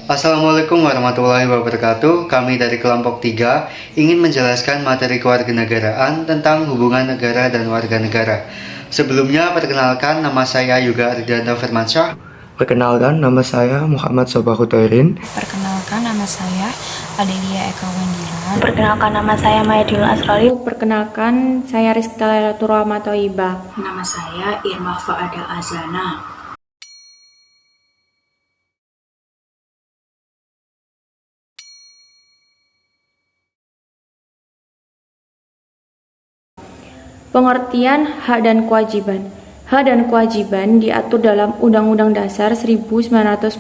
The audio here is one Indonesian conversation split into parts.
Assalamualaikum warahmatullahi wabarakatuh. Kami dari kelompok 3 ingin menjelaskan materi kewarganegaraan tentang hubungan negara dan warga negara. Sebelumnya, perkenalkan, nama saya Yoga Ardianto Firmansyah. Perkenalkan, nama saya Muhammad Sobahudairin. Perkenalkan, nama saya Adelia Eka Wendira. Perkenalkan, nama saya Mayadil Asrali. Perkenalkan, saya Rizka Lailatul Rahmatoiba. Nama saya Irma Faada Azana. Pengertian hak dan kewajiban. Hak dan kewajiban diatur dalam Undang-Undang Dasar 1945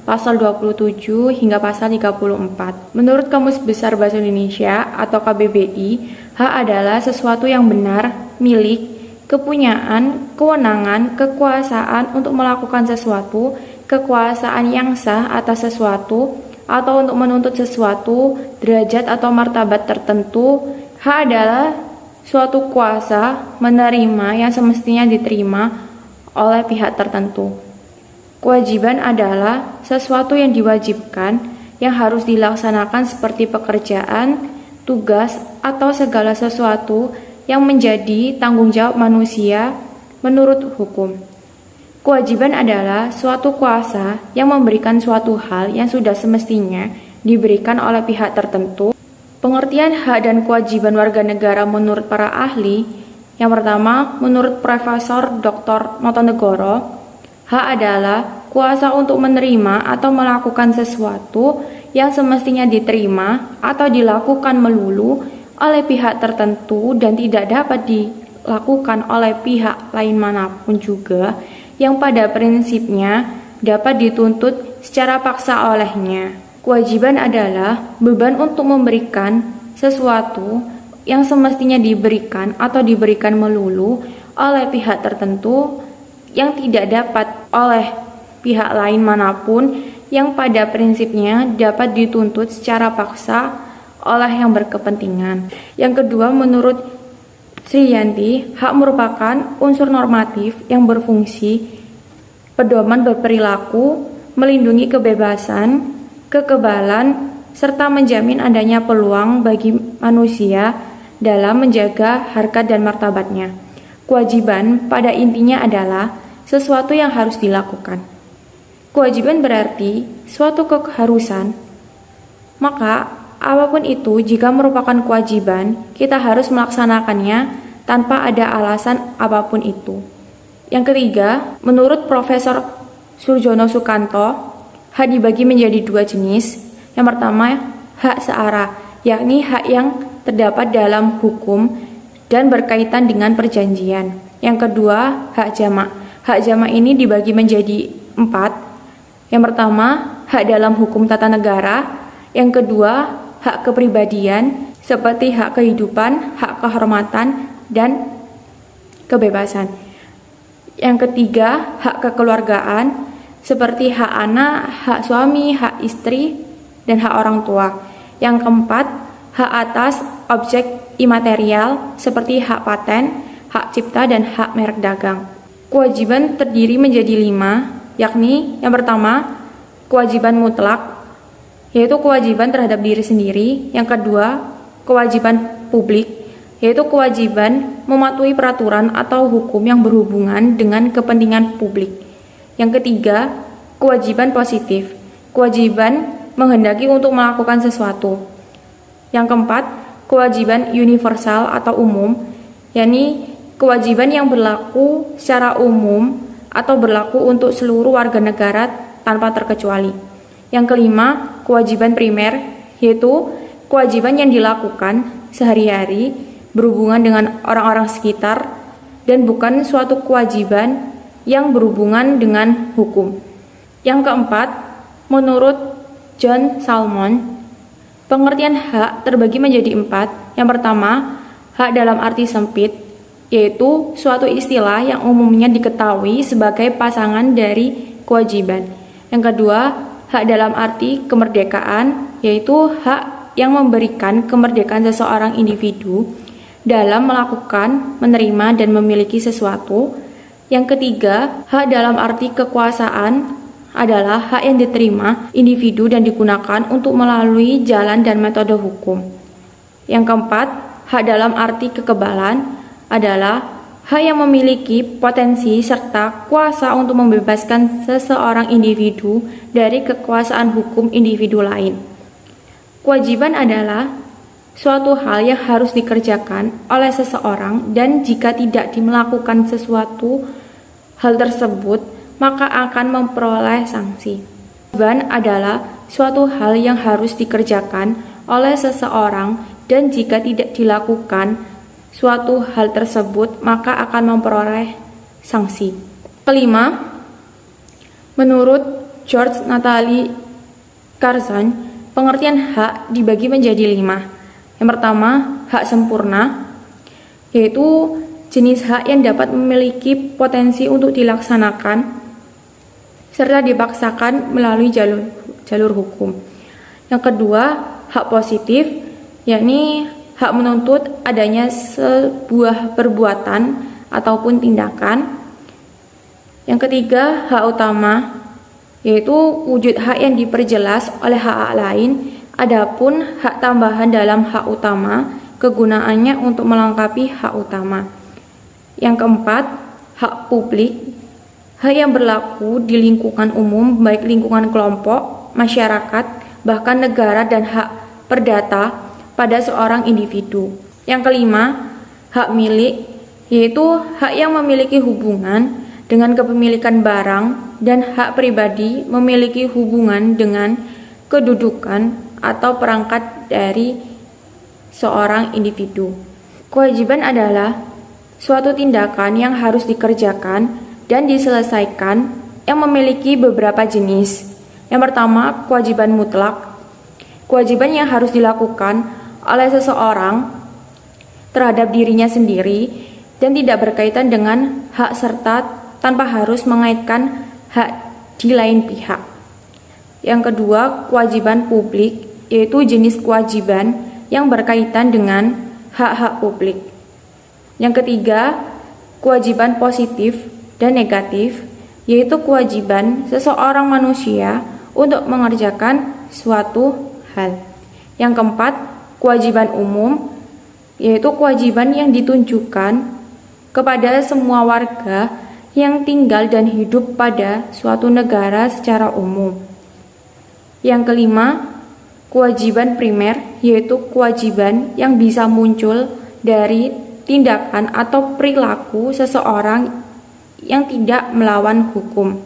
pasal 27 hingga pasal 34. Menurut Kamus Besar Bahasa Indonesia atau KBBI, hak adalah sesuatu yang benar, milik, kepunyaan, kewenangan, kekuasaan untuk melakukan sesuatu, kekuasaan yang sah atas sesuatu, atau untuk menuntut sesuatu, derajat atau martabat tertentu. Hak adalah suatu kuasa menerima yang semestinya diterima oleh pihak tertentu. Kewajiban adalah sesuatu yang diwajibkan yang harus dilaksanakan seperti pekerjaan, tugas, atau segala sesuatu yang menjadi tanggung jawab manusia menurut hukum. Kewajiban adalah suatu kuasa yang memberikan suatu hal yang sudah semestinya diberikan oleh pihak tertentu. Pengertian hak dan kewajiban warga negara menurut para ahli. Yang pertama, menurut Profesor Dr. Notonegoro, hak adalah kuasa untuk menerima atau melakukan sesuatu yang semestinya diterima atau dilakukan melulu oleh pihak tertentu dan tidak dapat dilakukan oleh pihak lain manapun juga, yang pada prinsipnya dapat dituntut secara paksa olehnya. Kewajiban adalah beban untuk memberikan sesuatu yang semestinya diberikan atau diberikan melulu oleh pihak tertentu yang tidak dapat oleh pihak lain manapun, yang pada prinsipnya dapat dituntut secara paksa oleh yang berkepentingan. Yang kedua, menurut Sriyanti, hak merupakan unsur normatif yang berfungsi pedoman berperilaku, melindungi kebebasan, kekebalan, serta menjamin adanya peluang bagi manusia dalam menjaga harkat dan martabatnya. Kewajiban pada intinya adalah sesuatu yang harus dilakukan. Kewajiban berarti suatu keharusan. Maka, apapun itu, jika merupakan kewajiban, kita harus melaksanakannya tanpa ada alasan apapun itu. Yang ketiga, menurut Profesor Surjono Sukanto, hak dibagi menjadi dua jenis. Yang pertama, hak searah, yakni hak yang terdapat dalam hukum dan berkaitan dengan perjanjian. Yang kedua, hak jamak. Hak jamak ini dibagi menjadi 4. Yang pertama, hak dalam hukum tata negara. Yang kedua, hak kepribadian, seperti hak kehidupan, hak kehormatan, dan kebebasan. Yang ketiga, hak kekeluargaan, seperti hak anak, hak suami, hak istri, dan hak orang tua. Yang keempat, hak atas objek imaterial seperti hak paten, hak cipta, dan hak merek dagang. Kewajiban terdiri menjadi 5, yakni yang pertama, kewajiban mutlak, yaitu kewajiban terhadap diri sendiri. Yang kedua, kewajiban publik, yaitu kewajiban mematuhi peraturan atau hukum yang berhubungan dengan kepentingan publik. Yang ketiga, kewajiban positif, kewajiban menghendaki untuk melakukan sesuatu. Yang keempat, kewajiban universal atau umum, yakni kewajiban yang berlaku secara umum atau berlaku untuk seluruh warga negara tanpa terkecuali. Yang kelima, kewajiban primer, yaitu kewajiban yang dilakukan sehari-hari berhubungan dengan orang-orang sekitar dan bukan suatu kewajiban yang berhubungan dengan hukum. Yang keempat, menurut John Salmon, pengertian hak terbagi menjadi 4. Yang pertama, hak dalam arti sempit, yaitu suatu istilah yang umumnya diketahui sebagai pasangan dari kewajiban. Yang kedua, hak dalam arti kemerdekaan, yaitu hak yang memberikan kemerdekaan seseorang individu dalam melakukan, menerima, dan memiliki sesuatu. Yang ketiga, hak dalam arti kekuasaan adalah hak yang diterima individu dan digunakan untuk melalui jalan dan metode hukum. Yang keempat, hak dalam arti kekebalan adalah hak yang memiliki potensi serta kuasa untuk membebaskan seseorang individu dari kekuasaan hukum individu lain. Kewajiban adalah suatu hal yang harus dikerjakan oleh seseorang dan jika tidak melakukan sesuatu hal tersebut, maka akan memperoleh sanksi. Kewajiban adalah suatu hal yang harus dikerjakan oleh seseorang dan jika tidak dilakukan suatu hal tersebut, maka akan memperoleh sanksi. Kelima, menurut George Natalie Curzon, pengertian hak dibagi menjadi 5. Yang pertama, hak sempurna, yaitu jenis hak yang dapat memiliki potensi untuk dilaksanakan serta dipaksakan melalui jalur hukum. Yang kedua, hak positif, yakni hak menuntut adanya sebuah perbuatan ataupun tindakan. Yang ketiga, hak utama, yaitu wujud hak yang diperjelas oleh hak lain. Adapun hak tambahan dalam hak utama, kegunaannya untuk melengkapi hak utama. Yang keempat, hak publik, hak yang berlaku di lingkungan umum, baik lingkungan kelompok, masyarakat, bahkan negara, dan hak perdata pada seorang individu. Yang kelima, hak milik, yaitu hak yang memiliki hubungan dengan kepemilikan barang, dan hak pribadi memiliki hubungan dengan kedudukan atau perangkat dari seorang individu. Kewajiban adalah suatu tindakan yang harus dikerjakan dan diselesaikan yang memiliki beberapa jenis. Yang pertama, kewajiban mutlak. Kewajiban yang harus dilakukan oleh seseorang terhadap dirinya sendiri dan tidak berkaitan dengan hak serta tanpa harus mengaitkan hak di lain pihak. Yang kedua, kewajiban publik, yaitu jenis kewajiban yang berkaitan dengan hak-hak publik. Yang ketiga, kewajiban positif dan negatif, yaitu kewajiban seseorang manusia untuk mengerjakan suatu hal. Yang keempat, kewajiban umum, yaitu kewajiban yang ditunjukkan kepada semua warga yang tinggal dan hidup pada suatu negara secara umum. Yang kelima, kewajiban primer, yaitu kewajiban yang bisa muncul dari tindakan atau perilaku seseorang yang tidak melawan hukum.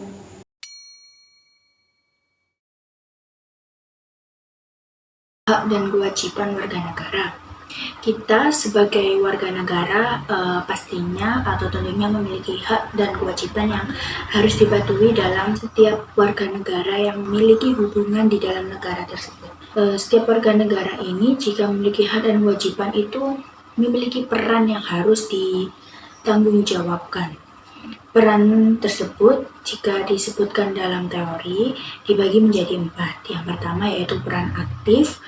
Hak dan kewajiban warga negara. Kita sebagai warga negara pastinya atau tentunya memiliki hak dan kewajiban yang harus dipatuhi dalam setiap warga negara yang memiliki hubungan di dalam negara tersebut. Setiap warga negara ini jika memiliki hak dan kewajiban itu memiliki peran yang harus ditanggungjawabkan. Peran tersebut jika disebutkan dalam teori dibagi menjadi 4. Yang pertama yaitu peran aktif,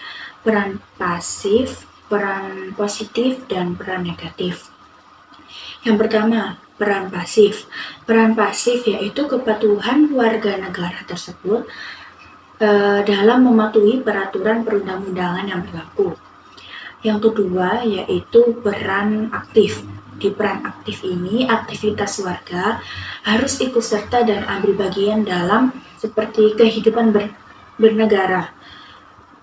peran pasif, peran positif, dan peran negatif. Yang pertama, peran pasif. Peran pasif yaitu kepatuhan warga negara tersebut dalam mematuhi peraturan perundang-undangan yang berlaku. Yang kedua yaitu peran aktif. Di peran aktif ini, aktivitas warga harus ikut serta dan ambil bagian dalam seperti kehidupan bernegara.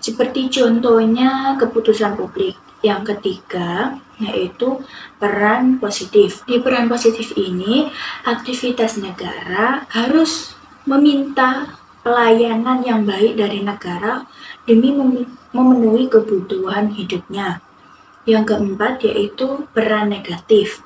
Seperti contohnya keputusan publik. Yang ketiga yaitu peran positif. Di peran positif ini, aktivitas negara harus meminta pelayanan yang baik dari negara demi memenuhi kebutuhan hidupnya. Yang keempat yaitu peran negatif.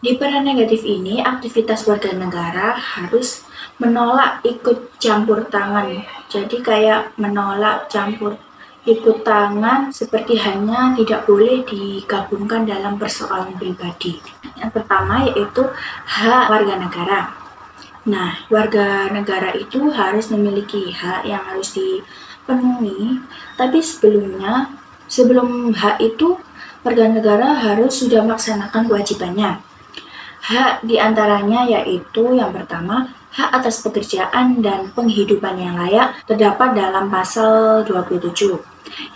Di peran negatif ini, aktivitas warga negara harus menolak ikut campur tangan. Jadi kayak menolak campur ikut tangan seperti hanya tidak boleh digabungkan dalam persoalan pribadi. Yang pertama yaitu hak warga negara. Nah, warga negara itu harus memiliki hak yang harus dipenuhi, tapi sebelum hak itu, warga negara harus sudah melaksanakan kewajibannya. Hak diantaranya yaitu yang pertama, hak atas pekerjaan dan penghidupan yang layak terdapat dalam pasal 27.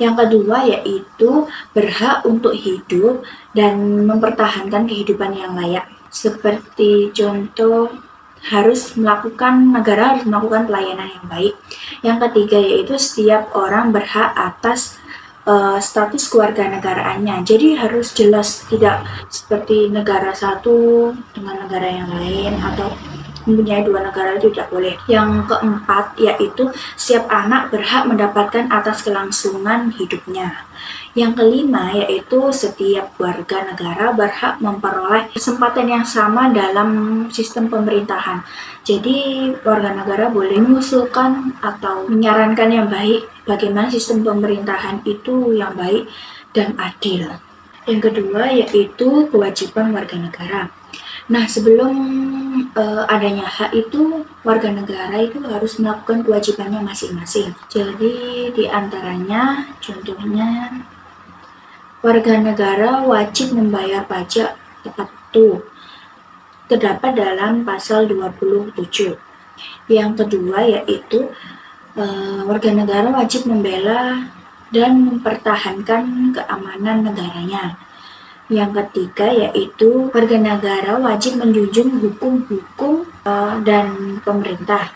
Yang kedua yaitu berhak untuk hidup dan mempertahankan kehidupan yang layak. Seperti contoh negara harus melakukan pelayanan yang baik. Yang ketiga yaitu setiap orang berhak atas status kewarganegaraannya. Jadi harus jelas, tidak seperti negara satu dengan negara yang lain atau mempunyai dua negara, itu tidak boleh. Yang keempat yaitu setiap anak berhak mendapatkan atas kelangsungan hidupnya. Yang kelima yaitu setiap warga negara berhak memperoleh kesempatan yang sama dalam sistem pemerintahan. Jadi warga negara boleh mengusulkan atau menyarankan yang baik bagaimana sistem pemerintahan itu yang baik dan adil. Yang kedua yaitu kewajiban warga negara. Nah, sebelum adanya hak itu, warga negara itu harus melakukan kewajibannya masing-masing. Jadi di antaranya contohnya warga negara wajib membayar pajak tepat waktu. Terdapat dalam pasal 27. Yang kedua yaitu warga negara wajib membela dan mempertahankan keamanan negaranya. Yang ketiga yaitu warga negara wajib menjunjung hukum-hukum dan pemerintah.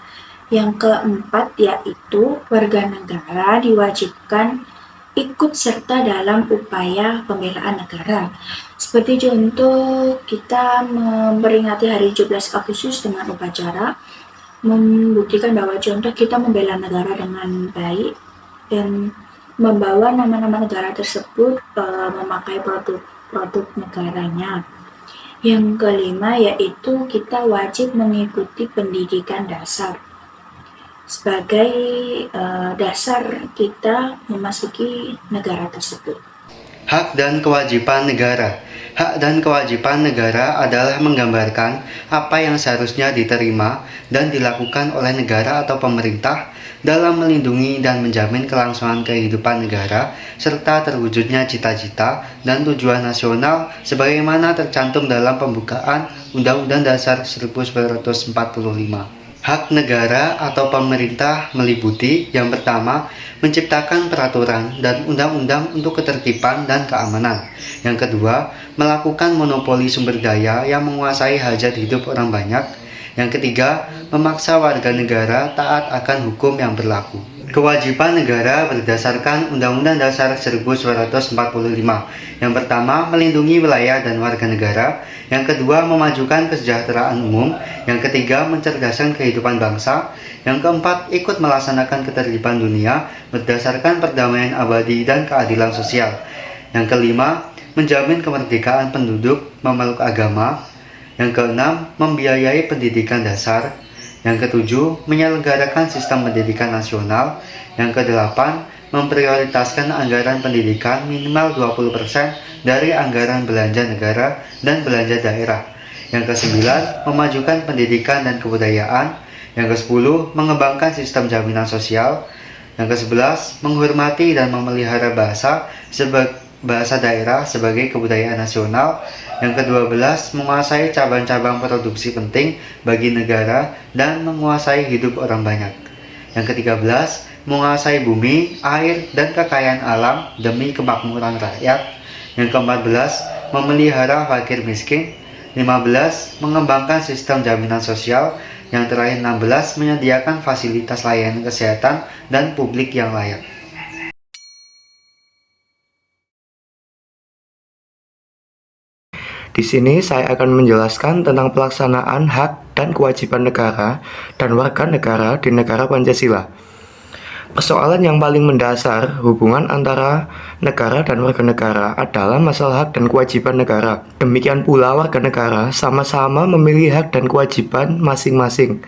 Yang keempat yaitu warga negara diwajibkan ikut serta dalam upaya pembelaan negara. Seperti contoh kita memperingati hari 17 Agustus dengan upacara, membuktikan bahwa contoh kita membela negara dengan baik dan membawa nama-nama negara tersebut memakai produk negaranya. Yang kelima yaitu kita wajib mengikuti pendidikan dasar sebagai dasar kita memasuki negara tersebut. Hak dan kewajiban negara. Hak dan kewajiban negara adalah menggambarkan apa yang seharusnya diterima dan dilakukan oleh negara atau pemerintah dalam melindungi dan menjamin kelangsungan kehidupan negara serta terwujudnya cita-cita dan tujuan nasional sebagaimana tercantum dalam pembukaan Undang-Undang Dasar 1945. Hak negara atau pemerintah meliputi yang pertama, menciptakan peraturan dan undang-undang untuk ketertiban dan keamanan. Yang kedua, melakukan monopoli sumber daya yang menguasai hajat hidup orang banyak. Yang ketiga, memaksa warga negara taat akan hukum yang berlaku. Kewajiban negara berdasarkan Undang-Undang Dasar 1945. Yang pertama, melindungi wilayah dan warga negara. Yang kedua, memajukan kesejahteraan umum. Yang ketiga, mencerdaskan kehidupan bangsa. Yang keempat, ikut melaksanakan ketertiban dunia berdasarkan perdamaian abadi dan keadilan sosial. Yang kelima, menjamin kemerdekaan penduduk memeluk agama. Yang keenam, membiayai pendidikan dasar. Yang ketujuh, menyelenggarakan sistem pendidikan nasional. Yang kedelapan, memprioritaskan anggaran pendidikan minimal 20% dari anggaran belanja negara dan belanja daerah. Yang kesembilan, memajukan pendidikan dan kebudayaan. Yang kesepuluh, mengembangkan sistem jaminan sosial. Yang kesebelas, menghormati dan memelihara bahasa daerah sebagai kebudayaan nasional. Yang ke-12, menguasai cabang-cabang produksi penting bagi negara dan menguasai hidup orang banyak. Yang ke-13, menguasai bumi, air, dan kekayaan alam demi kemakmuran rakyat. Yang ke-14, memelihara fakir miskin. 15, mengembangkan sistem jaminan sosial. Yang terakhir 16, menyediakan fasilitas layanan kesehatan dan publik yang layak. Di sini saya akan menjelaskan tentang pelaksanaan hak dan kewajiban negara dan warga negara di negara Pancasila. Persoalan yang paling mendasar hubungan antara negara dan warga negara adalah masalah hak dan kewajiban negara. Demikian pula warga negara sama-sama memiliki hak dan kewajiban masing-masing.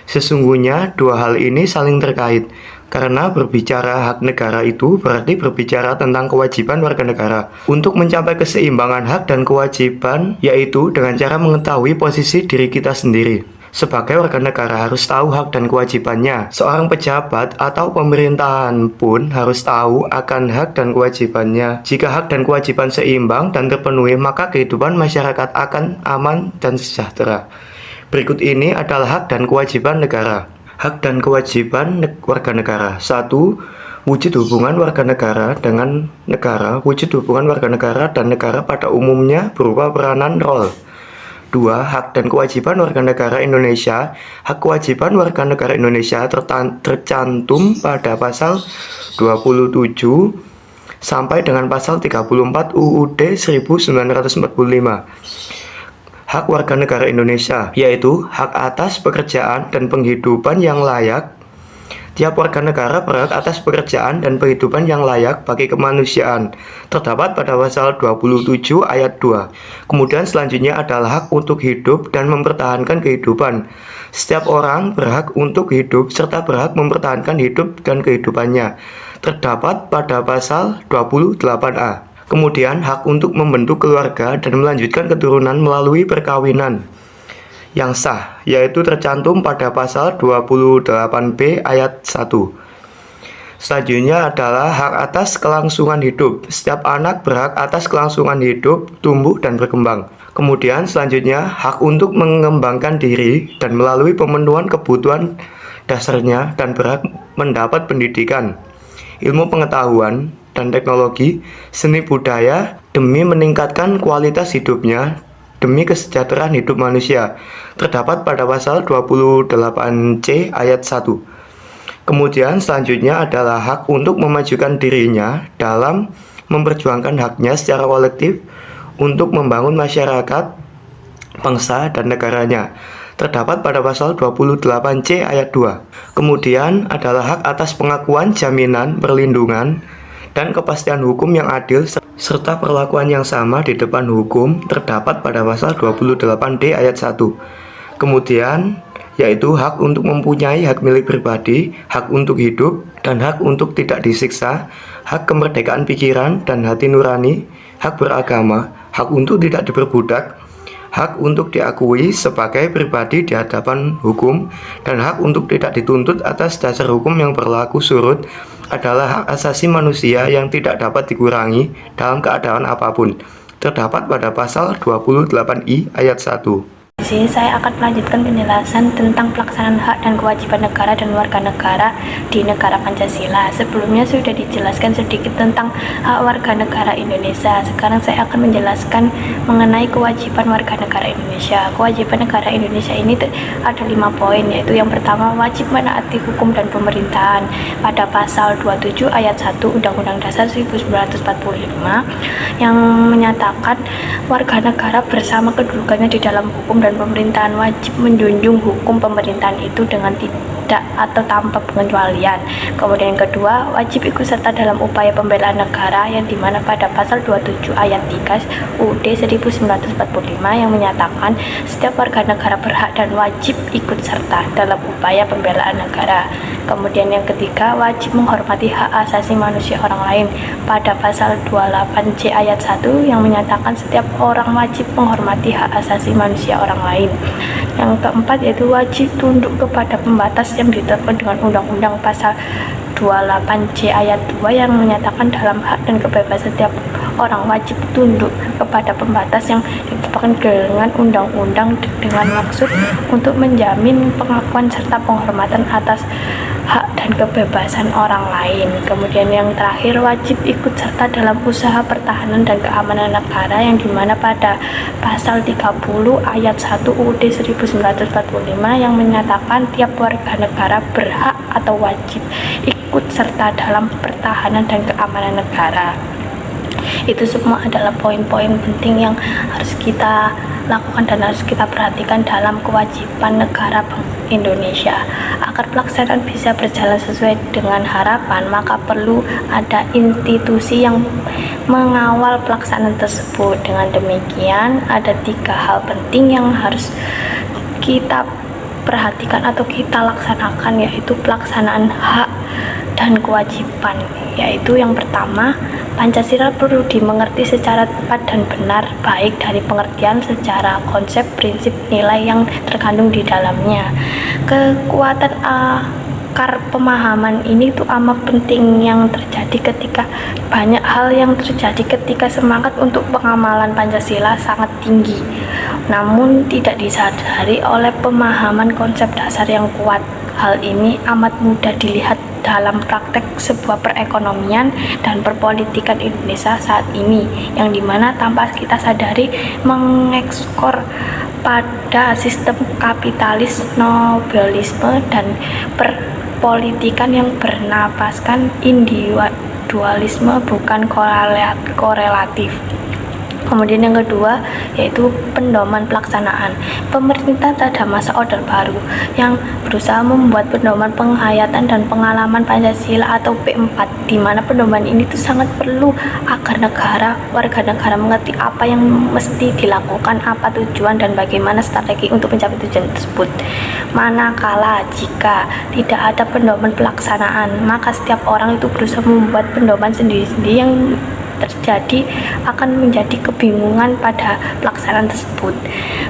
Sesungguhnya dua hal ini saling terkait, karena berbicara hak negara itu berarti berbicara tentang kewajiban warga negara. Untuk mencapai keseimbangan hak dan kewajiban, yaitu dengan cara mengetahui posisi diri kita sendiri. Sebagai warga negara harus tahu hak dan kewajibannya. Seorang pejabat atau pemerintahan pun harus tahu akan hak dan kewajibannya. Jika hak dan kewajiban seimbang dan terpenuhi, maka kehidupan masyarakat akan aman dan sejahtera. Berikut ini adalah hak dan kewajiban negara. Hak dan kewajiban warga negara. 1. Wujud hubungan warga negara dengan negara. Wujud hubungan warga negara dan negara pada umumnya berupa peranan role. 2. Hak dan kewajiban warga negara Indonesia. Hak kewajiban warga negara Indonesia tercantum pada pasal 27 sampai dengan pasal 34 UUD 1945. Hak warga negara Indonesia, yaitu hak atas pekerjaan dan penghidupan yang layak. Tiap warga negara berhak atas pekerjaan dan penghidupan yang layak bagi kemanusiaan, terdapat pada pasal 27 ayat 2. Kemudian selanjutnya adalah hak untuk hidup dan mempertahankan kehidupan. Setiap orang berhak untuk hidup serta berhak mempertahankan hidup dan kehidupannya, terdapat pada pasal 28A. Kemudian hak untuk membentuk keluarga dan melanjutkan keturunan melalui perkawinan yang sah, yaitu tercantum pada pasal 28B ayat 1. Selanjutnya adalah hak atas kelangsungan hidup. Setiap anak berhak atas kelangsungan hidup, tumbuh, dan berkembang. Kemudian selanjutnya hak untuk mengembangkan diri dan melalui pemenuhan kebutuhan dasarnya dan berhak mendapat pendidikan, ilmu pengetahuan, dan teknologi, seni budaya demi meningkatkan kualitas hidupnya demi kesejahteraan hidup manusia, terdapat pada pasal 28C ayat 1. Kemudian selanjutnya adalah hak untuk memajukan dirinya dalam memperjuangkan haknya secara kolektif untuk membangun masyarakat, bangsa, dan negaranya, terdapat pada pasal 28C ayat 2. Kemudian adalah hak atas pengakuan, jaminan, perlindungan, dan kepastian hukum yang adil serta perlakuan yang sama di depan hukum, terdapat pada pasal 28D ayat 1. Kemudian yaitu hak untuk mempunyai hak milik pribadi, hak untuk hidup, dan hak untuk tidak disiksa, hak kemerdekaan pikiran dan hati nurani, hak beragama, hak untuk tidak diperbudak, hak untuk diakui sebagai pribadi di hadapan hukum, dan hak untuk tidak dituntut atas dasar hukum yang berlaku surut adalah hak asasi manusia yang tidak dapat dikurangi dalam keadaan apapun, terdapat pada pasal 28I ayat 1. Di sini saya akan melanjutkan penjelasan tentang pelaksanaan hak dan kewajiban negara dan warga negara di negara Pancasila. Sebelumnya sudah dijelaskan sedikit tentang hak warga negara Indonesia. Sekarang saya akan menjelaskan mengenai kewajiban warga negara Indonesia. Kewajiban negara Indonesia ini ada 5 poin, yaitu yang pertama wajib menaati hukum dan pemerintahan pada pasal 27 ayat 1 Undang-Undang Dasar 1945 yang menyatakan warga negara bersama kedudukannya di dalam hukum dan pemerintahan wajib menjunjung hukum pemerintahan itu dengan tidak atau tanpa pengecualian. Kemudian yang kedua, wajib ikut serta dalam upaya pembelaan negara yang dimana pada pasal 27 ayat 3 UUD 1945 yang menyatakan setiap warga negara berhak dan wajib ikut serta dalam upaya pembelaan negara. Kemudian yang ketiga, wajib menghormati hak asasi manusia orang lain pada pasal 28C ayat 1 yang menyatakan setiap orang wajib menghormati hak asasi manusia orang lain. Yang keempat yaitu wajib tunduk kepada pembatas yang ditetapkan dengan Undang-Undang pasal 28C ayat 2 yang menyatakan dalam hak dan kebebasan setiap orang wajib tunduk kepada pembatas yang ditetapkan dengan undang-undang dengan maksud untuk menjamin pengakuan serta penghormatan atas hak dan kebebasan orang lain. Kemudian yang terakhir, wajib ikut serta dalam usaha pertahanan dan keamanan negara yang dimana pada pasal 30 ayat 1 UUD 1945 yang menyatakan tiap warga negara berhak atau wajib ikut serta dalam pertahanan dan keamanan negara. Itu semua adalah poin-poin penting yang harus kita lakukan dan harus kita perhatikan dalam kewajiban negara Indonesia. Agar pelaksanaan bisa berjalan sesuai dengan harapan, maka perlu ada institusi yang mengawal pelaksanaan tersebut. Dengan demikian, ada 3 hal penting yang harus kita perhatikan atau kita laksanakan, yaitu pelaksanaan hak dan kewajiban. Yaitu yang pertama, Pancasila perlu dimengerti secara tepat dan benar, baik dari pengertian secara konsep, prinsip, nilai yang terkandung di dalamnya. Kekuatan akar pemahaman ini tuh amat penting yang terjadi ketika banyak hal yang terjadi ketika semangat untuk pengamalan Pancasila sangat tinggi. namun tidak disadari oleh pemahaman konsep dasar yang kuat. Hal ini amat mudah dilihat dalam praktek sebuah perekonomian dan perpolitikan Indonesia saat ini, yang dimana tanpa kita sadari mengekspor pada sistem kapitalis, nobelisme, dan perpolitikan yang bernapaskan individualisme bukan korelatif. Kemudian yang kedua yaitu pendoman pelaksanaan. Pemerintah pada masa Orde Baru yang berusaha membuat pendoman penghayatan dan pengalaman Pancasila atau P4, di mana pendoman ini tuh sangat perlu agar warga negara mengerti apa yang mesti dilakukan, apa tujuan dan bagaimana strategi untuk mencapai tujuan tersebut. Manakala jika tidak ada pendoman pelaksanaan, maka setiap orang itu berusaha membuat pendoman sendiri-sendiri, yang terjadi akan menjadi kebingungan pada pelaksanaan tersebut.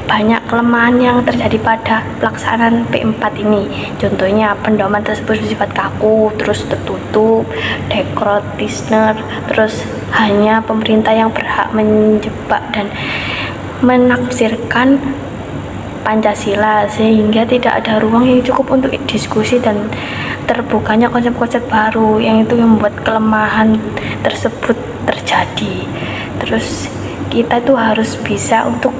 Banyak kelemahan yang terjadi pada pelaksanaan P4 ini. Contohnya pendoman tersebut bersifat kaku, terus tertutup, dekrotisner, terus hanya pemerintah yang berhak menjebak dan menafsirkan Pancasila, sehingga tidak ada ruang yang cukup untuk diskusi dan terbukanya konsep-konsep baru, yang itu yang membuat kelemahan tersebut terjadi. Terus kita tuh harus bisa untuk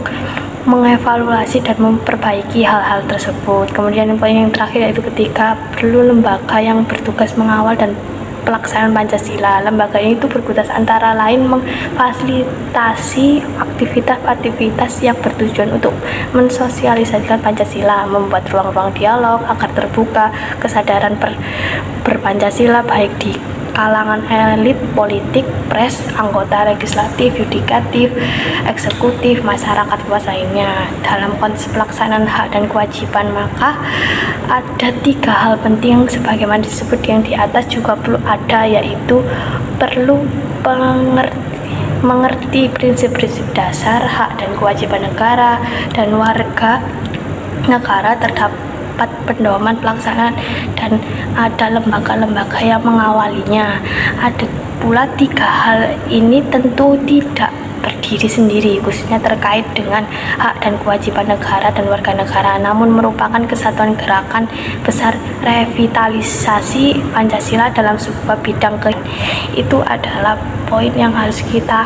mengevaluasi dan memperbaiki hal-hal tersebut. Kemudian poin yang terakhir yaitu ketika perlu lembaga yang bertugas mengawal dan pelaksanaan Pancasila. Lembaga ini itu bertugas antara lain memfasilitasi aktivitas-aktivitas yang bertujuan untuk mensosialisasikan Pancasila, membuat ruang-ruang dialog agar terbuka kesadaran berpancasila baik di kalangan elit politik, pres, anggota legislatif, yudikatif, eksekutif, masyarakat luas lainnya. Dalam konteks pelaksanaan hak dan kewajiban, maka ada 3 hal penting sebagaimana disebut yang di atas juga perlu ada, yaitu perlu mengerti prinsip-prinsip dasar hak dan kewajiban negara dan warga negara terdapat pendoman pelaksanaan dan ada lembaga-lembaga yang mengawalinya. Ada pula 3 hal ini tentu tidak berdiri sendiri, khususnya terkait dengan hak dan kewajiban negara dan warga negara, namun merupakan kesatuan gerakan besar revitalisasi Pancasila dalam sebuah bidang. Itu adalah poin yang harus kita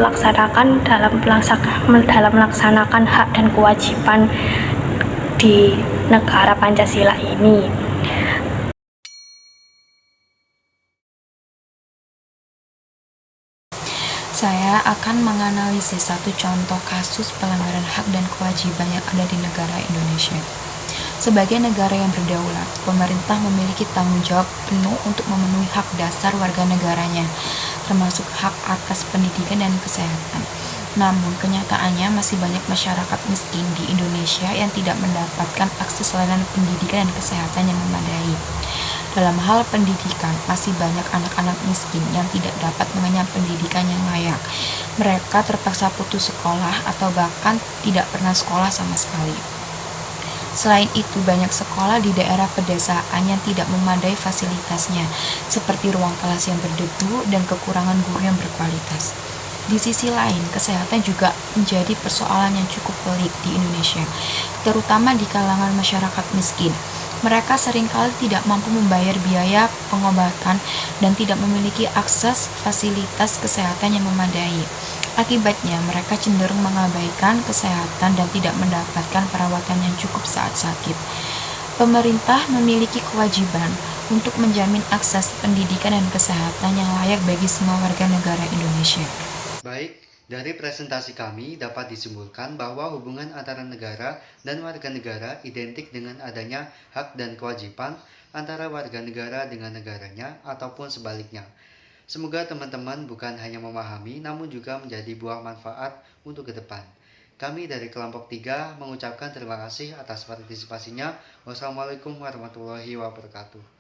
laksanakan dalam melaksanakan hak dan kewajiban di negara Pancasila ini. Saya akan menganalisis satu contoh kasus pelanggaran hak dan kewajiban yang ada di negara Indonesia. Sebagai negara yang berdaulat, pemerintah memiliki tanggung jawab penuh untuk memenuhi hak dasar warga negaranya, termasuk hak atas pendidikan dan kesehatan. Namun, kenyataannya masih banyak masyarakat miskin di Indonesia yang tidak mendapatkan akses layanan pendidikan dan kesehatan yang memadai. Dalam hal pendidikan, masih banyak anak-anak miskin yang tidak dapat mengenyam pendidikan yang layak. Mereka terpaksa putus sekolah atau bahkan tidak pernah sekolah sama sekali. Selain itu, banyak sekolah di daerah pedesaan yang tidak memadai fasilitasnya, seperti ruang kelas yang berdebu dan kekurangan guru yang berkualitas. Di sisi lain, kesehatan juga menjadi persoalan yang cukup pelik di Indonesia, terutama di kalangan masyarakat miskin. Mereka seringkali tidak mampu membayar biaya pengobatan dan tidak memiliki akses fasilitas kesehatan yang memadai. Akibatnya, mereka cenderung mengabaikan kesehatan dan tidak mendapatkan perawatan yang cukup saat sakit. Pemerintah memiliki kewajiban untuk menjamin akses pendidikan dan kesehatan yang layak bagi semua warga negara Indonesia. Baik, dari presentasi kami dapat disimpulkan bahwa hubungan antara negara dan warga negara identik dengan adanya hak dan kewajiban antara warga negara dengan negaranya ataupun sebaliknya. Semoga teman-teman bukan hanya memahami namun juga menjadi buah manfaat untuk ke depan. Kami dari kelompok 3 mengucapkan terima kasih atas partisipasinya. Wassalamualaikum warahmatullahi wabarakatuh.